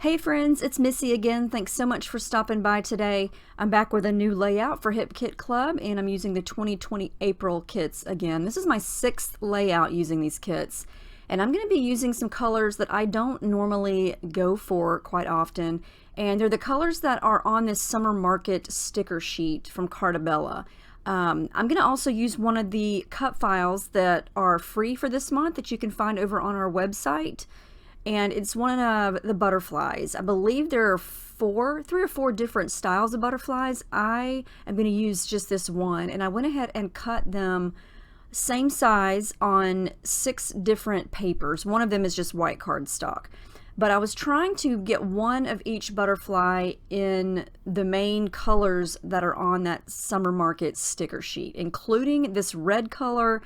Hey friends, it's Missy again. Thanks so much for stopping by today. I'm back with a new layout for Hip Kit Club, and I'm using the 2020 April kits again. This is my 6th layout using these kits, and I'm going to be using some colors that I don't normally go for quite often, and they're the colors that are on this Summer Market sticker sheet from Carta Bella. I'm going to also use one of the cut files that are free for this month that you can find over on our website. And it's one of the butterflies. I believe there are 3 or 4 different styles of butterflies. I am going to use just this one, and I went ahead and cut them same size on 6 different papers. One of them is just white cardstock. But I was trying to get one of each butterfly in the main colors that are on that Summer Market sticker sheet, including this red color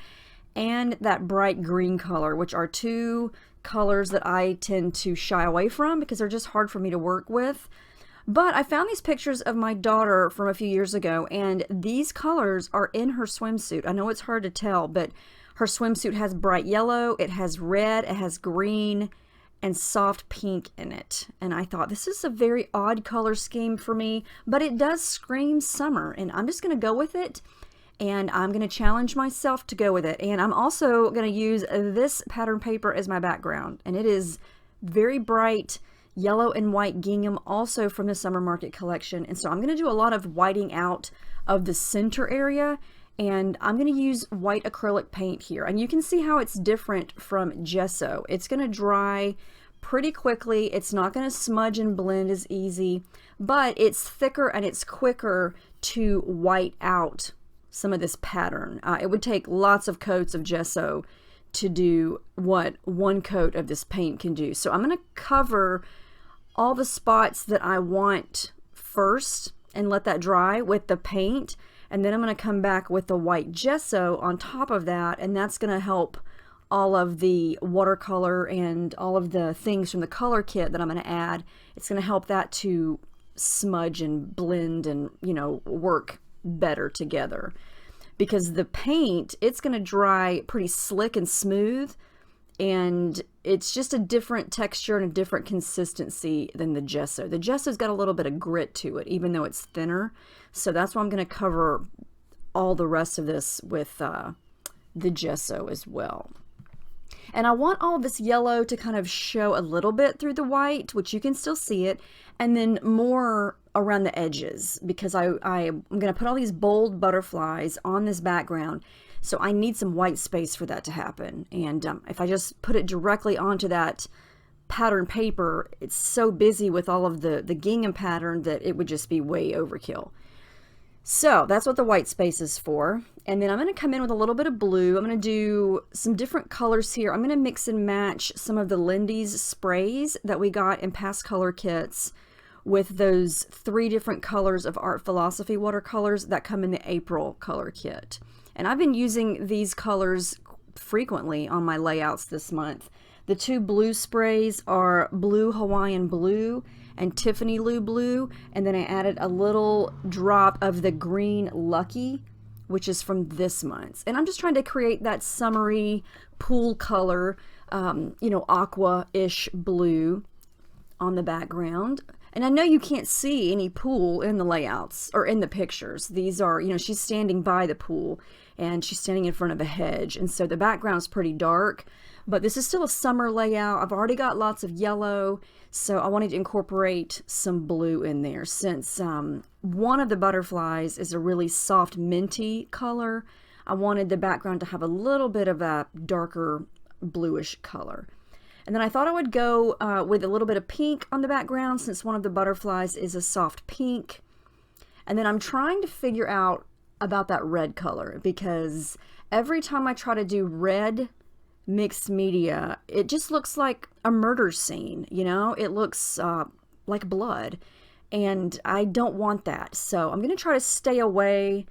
and that bright green color, which are 2 colors that I tend to shy away from because they're just hard for me to work with. But I found these pictures of my daughter from a few years ago, and these colors are in her swimsuit. I know it's hard to tell, but her swimsuit has bright yellow, it has red, it has green, and soft pink in it. And I thought, this is a very odd color scheme for me, but it does scream summer, and I'm just going to go with it. And I'm going to challenge myself to go with it. And I'm also going to use this pattern paper as my background. And it is very bright yellow and white gingham, also from the Summer Market collection. And so I'm going to do a lot of whiting out of the center area. And I'm going to use white acrylic paint here. And you can see how it's different from gesso. It's going to dry pretty quickly. It's not going to smudge and blend as easy, but it's thicker and it's quicker to white out some of this pattern. It would take lots of coats of gesso to do what one coat of this paint can do. So I'm going to cover all the spots that I want first and let that dry with the paint, and then I'm going to come back with the white gesso on top of that, and that's going to help all of the watercolor and all of the things from the color kit that I'm going to add. It's going to help that to smudge and blend and, you know, work better together, because the paint, it's going to dry pretty slick and smooth, and it's just a different texture and a different consistency than the gesso. The gesso's got a little bit of grit to it, even though it's thinner. So that's why I'm going to cover all the rest of this with the gesso as well. And I want all this yellow to kind of show a little bit through the white, which you can still see it, and then more around the edges, because I'm going to put all these bold butterflies on this background, so I need some white space for that to happen. And if I just put it directly onto that pattern paper, it's so busy with all of the gingham pattern that it would just be way overkill. So that's what the white space is for. And then I'm going to come in with a little bit of blue. I'm going to do some different colors here. I'm going to mix and match some of the Lindy's sprays that we got in past color kits with those 3 different colors of Art Philosophy Watercolors that come in the April color kit. And I've been using these colors frequently on my layouts this month. The 2 blue sprays are Blue Hawaiian Blue and Tiffany Lou Blue, and then I added a little drop of the Green Lucky, which is from this month. And I'm just trying to create that summery pool color, you know, aqua-ish blue on the background. And I know you can't see any pool in the layouts or in the pictures. These are, you know, she's standing by the pool and she's standing in front of a hedge, and so the background's pretty dark, but this is still a summer layout. I've already got lots of yellow, so I wanted to incorporate some blue in there. Since one of the butterflies is a really soft minty color, I wanted the background to have a little bit of a darker bluish color. And then I thought I would go with a little bit of pink on the background, since one of the butterflies is a soft pink. And then I'm trying to figure out about that red color, because every time I try to do red mixed media, it just looks like a murder scene, you know? It looks like blood, and I don't want that. So I'm going to try to stay away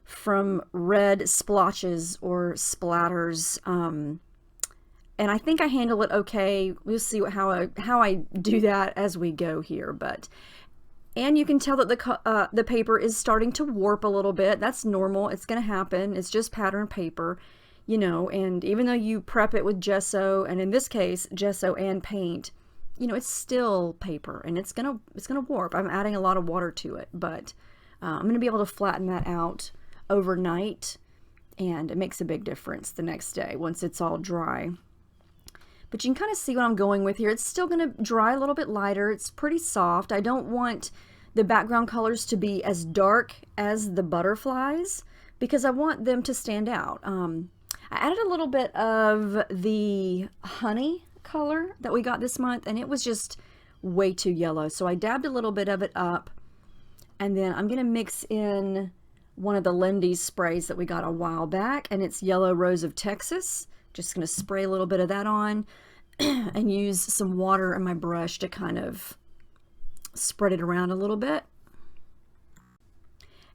from red splotches or splatters. And I think I handle it okay. We'll see how I do that as we go here. And you can tell that the paper is starting to warp a little bit. That's normal. It's going to happen. It's just pattern paper, you know. And even though you prep it with gesso, and in this case, gesso and paint, you know, it's still paper and it's gonna warp. I'm adding a lot of water to it, but I'm gonna be able to flatten that out overnight, and it makes a big difference the next day once it's all dry. But you can kind of see what I'm going with here. It's still going to dry a little bit lighter. It's pretty soft. I don't want the background colors to be as dark as the butterflies because I want them to stand out. I added a little bit of the honey color that we got this month, and it was just way too yellow. So I dabbed a little bit of it up, and then I'm going to mix in one of the Lindy sprays that we got a while back, and it's Yellow Rose of Texas. Just going to spray a little bit of that on and use some water in my brush to kind of spread it around a little bit.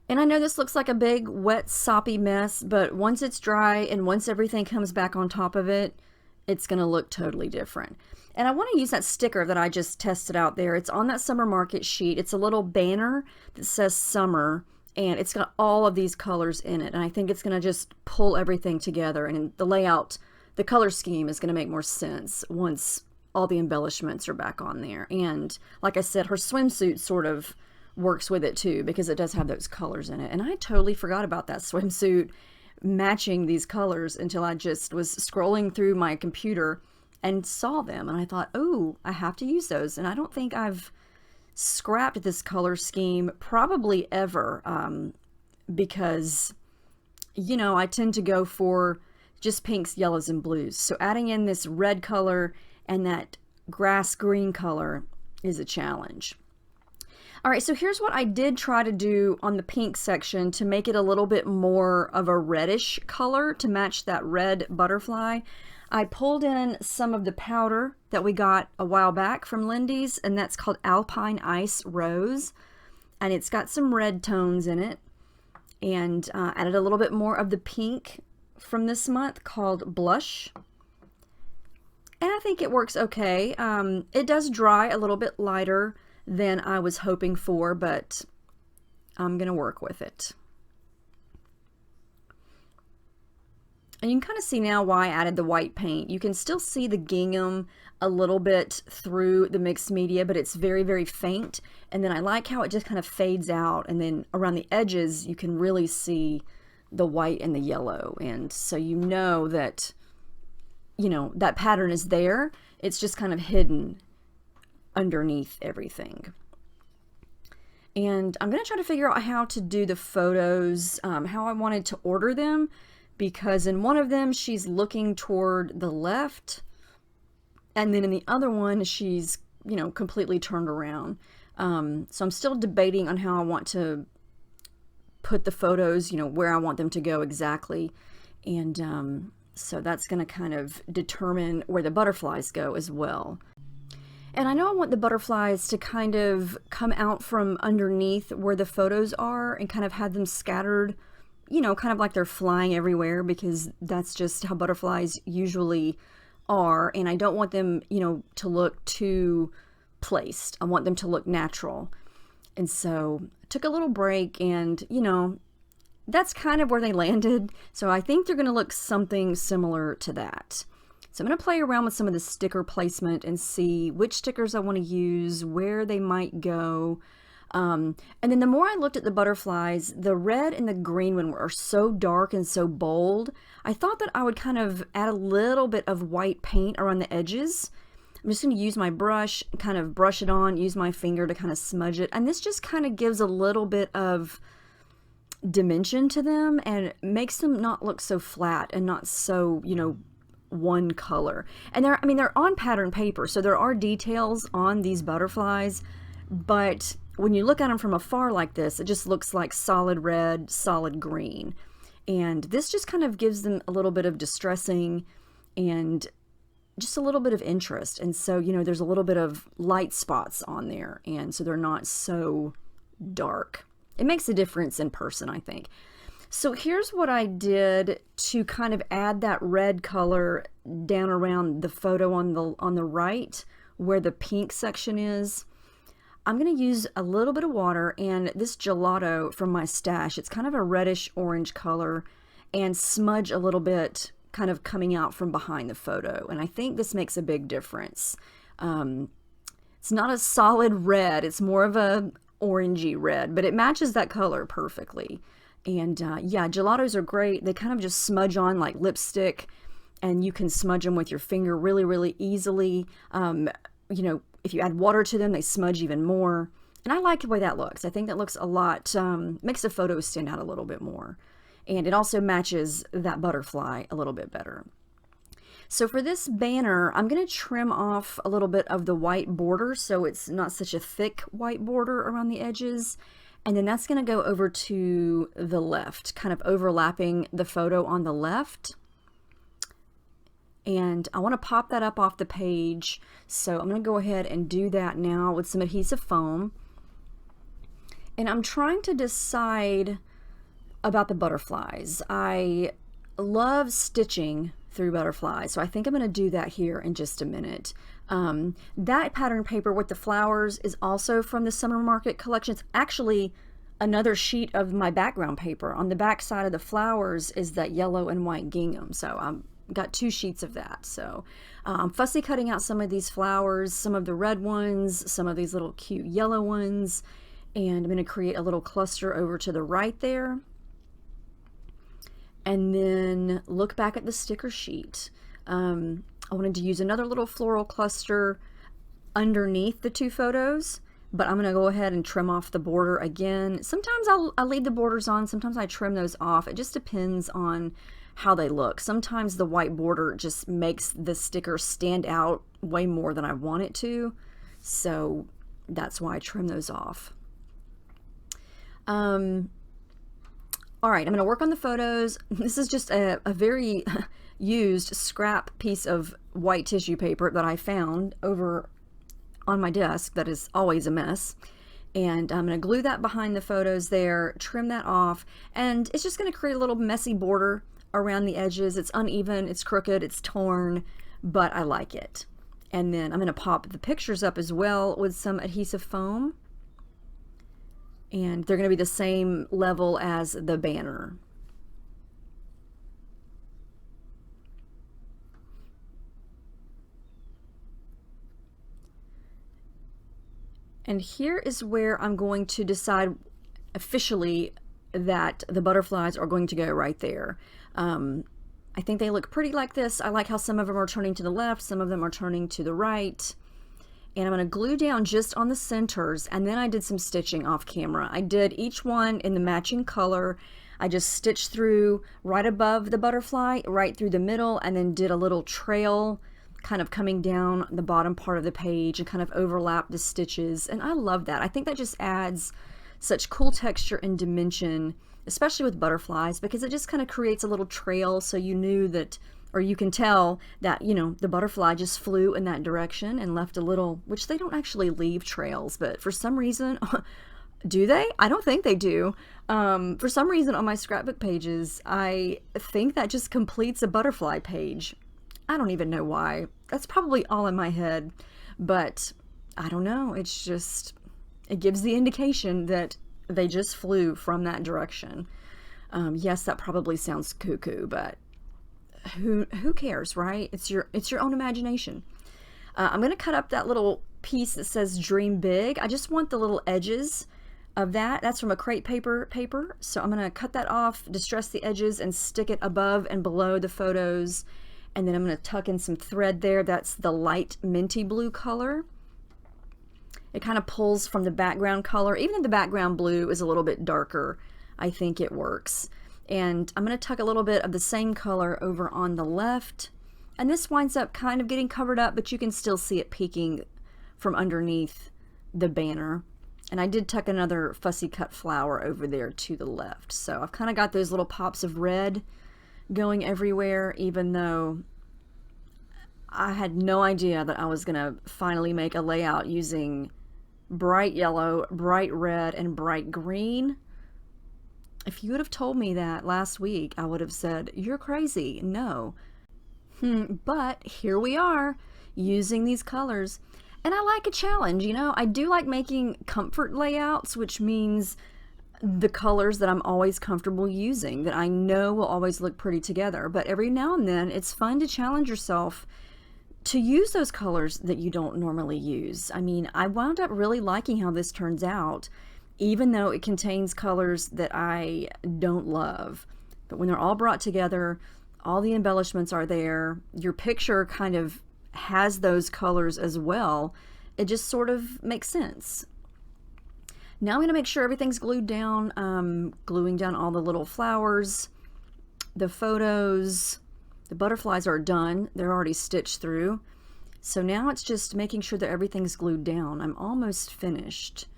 And I know this looks like a big wet soppy mess, but once it's dry and once everything comes back on top of it, it's going to look totally different. And I want to use that sticker that I just tested out there. It's on that Summer Market sheet. It's a little banner that says summer, and it's got all of these colors in it. And I think it's going to just pull everything together, and the layout, the color scheme is going to make more sense once all the embellishments are back on there. And like I said, her swimsuit sort of works with it too, because it does have those colors in it. And I totally forgot about that swimsuit matching these colors until I just was scrolling through my computer and saw them. And I thought, oh, I have to use those. And I don't think I've scrapped this color scheme probably ever, because, you know, I tend to go for just pinks, yellows, and blues. So adding in this red color and that grass green color is a challenge. All right, so here's what I did try to do on the pink section to make it a little bit more of a reddish color to match that red butterfly. I pulled in some of the powder that we got a while back from Lindy's, and that's called Alpine Ice Rose, and it's got some red tones in it, and added a little bit more of the pink from this month called Blush, and I think it works okay. It does dry a little bit lighter than I was hoping for, but I'm gonna work with it. And you can kind of see now why I added the white paint. You can still see the gingham a little bit through the mixed media, but it's very, very faint. And then I like how it just kind of fades out, and then around the edges you can really see the white and the yellow. And so you know that, you know, that pattern is there. It's just kind of hidden underneath everything. And I'm going to try to figure out how to do the photos, how I wanted to order them, because in one of them she's looking toward the left, and then in the other one she's, you know, completely turned around. So I'm still debating on how I want to put the photos, you know, where I want them to go exactly. And so that's going to kind of determine where the butterflies go as well. And I know I want the butterflies to kind of come out from underneath where the photos are and kind of have them scattered, you know, kind of like they're flying everywhere, because that's just how butterflies usually are. And I don't want them, you know, to look too placed. I want them to look natural. And so I took a little break, and, you know, that's kind of where they landed. So I think they're going to look something similar to that. So I'm going to play around with some of the sticker placement and see which stickers I want to use, where they might go. And then the more I looked at the butterflies, the red and the green one are so dark and so bold. I thought that I would kind of add a little bit of white paint around the edges. I'm just going to use my brush, kind of brush it on, use my finger to kind of smudge it. And this just kind of gives a little bit of dimension to them and makes them not look so flat and not so, you know, one color. And they're on pattern paper, so there are details on these butterflies, but when you look at them from afar like this, it just looks like solid red, solid green. And this just kind of gives them a little bit of distressing and just a little bit of interest. And so, you know, there's a little bit of light spots on there, and so they're not so dark. It makes a difference in person, I think. So here's what I did to kind of add that red color down around the photo on the right where the pink section is. I'm going to use a little bit of water and this gelato from my stash. It's kind of a reddish orange color, and smudge a little bit kind of coming out from behind the photo. And I think this makes a big difference. It's not a solid red. It's more of a orangey red, but it matches that color perfectly. And yeah, gelatos are great. They kind of just smudge on like lipstick, and you can smudge them with your finger really, really easily. You know, if you add water to them, they smudge even more. And I like the way that looks. I think that looks a lot, makes the photos stand out a little bit more. And it also matches that butterfly a little bit better. So for this banner, I'm going to trim off a little bit of the white border so it's not such a thick white border around the edges. And then that's going to go over to the left, kind of overlapping the photo on the left. And I want to pop that up off the page. So I'm going to go ahead and do that now with some adhesive foam. And I'm trying to decide about the butterflies. I love stitching through butterflies, so I think I'm going to do that here in just a minute. That pattern paper with the flowers is also from the Summer Market collection. It's actually another sheet of my background paper. On the back side of the flowers is that yellow and white gingham, so I've got 2 sheets of that. So I'm fussy cutting out some of these flowers, some of the red ones, some of these little cute yellow ones, and I'm going to create a little cluster over to the right there. And then look back at the sticker sheet. I wanted to use another little floral cluster underneath the 2 photos, but I'm going to go ahead and trim off the border again. Sometimes I'll leave the borders on, sometimes I trim those off. It just depends on how they look. Sometimes the white border just makes the sticker stand out way more than I want it to, so that's why I trim those off. All right, I'm going to work on the photos. This is just a very used scrap piece of white tissue paper that I found over on my desk that is always a mess. And I'm going to glue that behind the photos there, trim that off, and it's just going to create a little messy border around the edges. It's uneven, it's crooked, it's torn, but I like it. And then I'm going to pop the pictures up as well with some adhesive foam. And they're going to be the same level as the banner. And here is where I'm going to decide officially that the butterflies are going to go right there. I think they look pretty like this. I like how some of them are turning to the left, some of them are turning to the right. And I'm going to glue down just on the centers, and then I did some stitching off camera. I did each one in the matching color. I just stitched through right above the butterfly, right through the middle, and then did a little trail kind of coming down the bottom part of the page and kind of overlap the stitches. And I love that. I think that just adds such cool texture and dimension, especially with butterflies, because it just kind of creates a little trail so you knew that, or you can tell that, you know, the butterfly just flew in that direction and left a little, which they don't actually leave trails, but for some reason, do they? I don't think they do. For some reason on my scrapbook pages, I think that just completes a butterfly page. I don't even know why. That's probably all in my head, but I don't know. It's just, it gives the indication that they just flew from that direction. Yes, that probably sounds cuckoo, but who cares, right? It's your own imagination. I'm going to cut up that little piece that says Dream Big. I just want the little edges of that. That's from a crepe paper. So I'm going to cut that off, distress the edges, and stick it above and below the photos. And then I'm going to tuck in some thread there. That's the light minty blue color. It kind of pulls from the background color. Even if the background blue is a little bit darker, I think it works. And I'm going to tuck a little bit of the same color over on the left. And this winds up kind of getting covered up, but you can still see it peeking from underneath the banner. And I did tuck another fussy cut flower over there to the left. So I've kind of got those little pops of red going everywhere, even though I had no idea that I was going to finally make a layout using bright yellow, bright red, and bright green. If you would have told me that last week, I would have said, you're crazy. No. But here we are using these colors. And I like a challenge, you know. I do like making comfort layouts, which means the colors that I'm always comfortable using, that I know will always look pretty together. But every now and then, it's fun to challenge yourself to use those colors that you don't normally use. I mean, I wound up really liking how this turns out, even though it contains colors that I don't love. But when they're all brought together, all the embellishments are there, your picture kind of has those colors as well. It just sort of makes sense. Now I'm going to make sure everything's glued down, gluing down all the little flowers, the photos. The butterflies are done. They're already stitched through. So now it's just making sure that everything's glued down. I'm almost finished.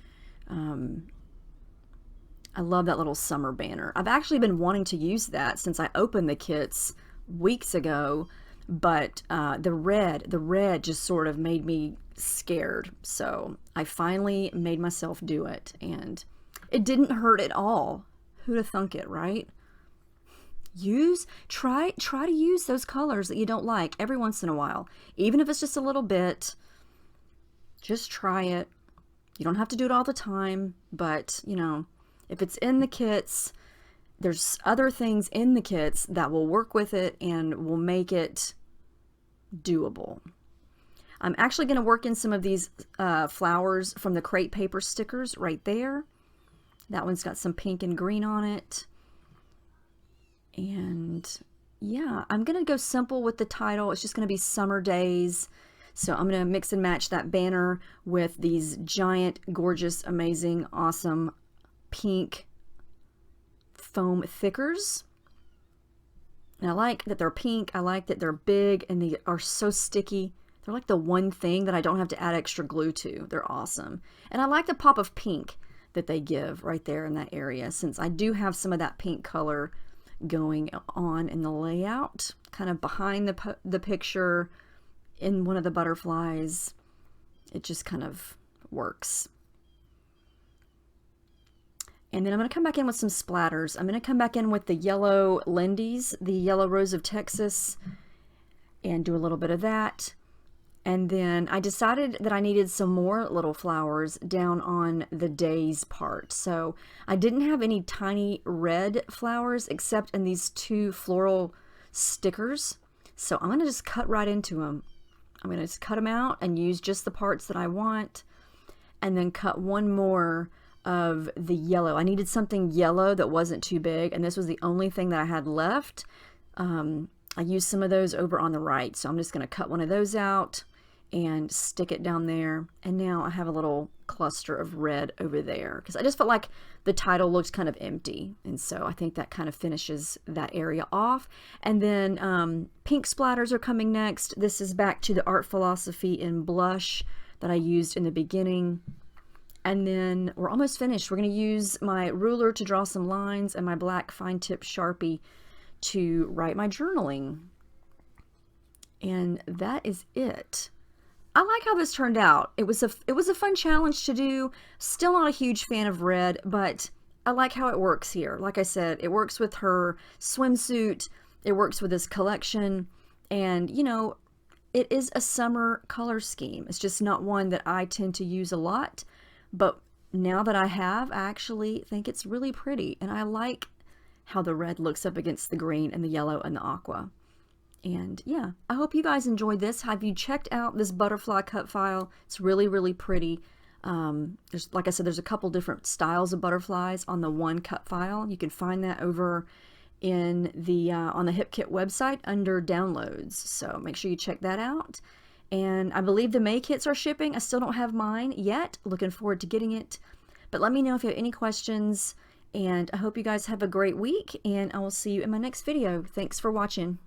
I love that little summer banner. I've actually been wanting to use that since I opened the kits weeks ago, but the red just sort of made me scared. So I finally made myself do it, and it didn't hurt at all. Who'd have thunk it, right? Try to use those colors that you don't like every once in a while, even if it's just a little bit. Just try it. You don't have to do it all the time, but you know, if it's in the kits, there's other things in the kits that will work with it and will make it doable. I'm actually going to work in some of these flowers from the crate paper stickers right there. That one's got some pink and green on it. And yeah, I'm going to go simple with the title. It's just going to be Summer Days. So I'm going to mix and match that banner with these giant, gorgeous, amazing, awesome pink foam thickers. And I like that they're pink. I like that they're big and they are so sticky. They're like the one thing that I don't have to add extra glue to. They're awesome. And I like the pop of pink that they give right there in that area, since I do have some of that pink color going on in the layout, kind of behind the picture in one of the butterflies. It just kind of works. And then I'm going to come back in with some splatters. I'm going to come back in with the yellow Lindy's, the yellow rose of Texas, and do a little bit of that. And then I decided that I needed some more little flowers down on the days part. So I didn't have any tiny red flowers except in these two floral stickers. So I'm going to just cut right into them. I'm going to just cut them out and use just the parts that I want, and then cut one more of the yellow. I needed something yellow that wasn't too big, and this was the only thing that I had left. I used some of those over on the right, so I'm just going to cut one of those out and stick it down there. And now I have a little cluster of red over there because I just felt like the title looked kind of empty, and so I think that kind of finishes that area off. And then pink splatters are coming next. This is back to the Art Philosophy in blush that I used in the beginning. And then we're almost finished. We're going to use my ruler to draw some lines and my black fine tip Sharpie to write my journaling. And that is it. I like how this turned out. It was a fun challenge to do. Still not a huge fan of red, but I like how it works here. Like I said, it works with her swimsuit. It works with this collection. And, you know, it is a summer color scheme. It's just not one that I tend to use a lot. But now that I have, I actually think it's really pretty. And I like how the red looks up against the green and the yellow and the aqua. And yeah, I hope you guys enjoyed this. Have you checked out this butterfly cut file? It's really, really pretty. Like I said, there's a couple different styles of butterflies on the one cut file. You can find that over in the on the HipKit website under downloads. So make sure you check that out. And I believe the May kits are shipping. I still don't have mine yet. Looking forward to getting it. But let me know if you have any questions. And I hope you guys have a great week. And I will see you in my next video. Thanks for watching.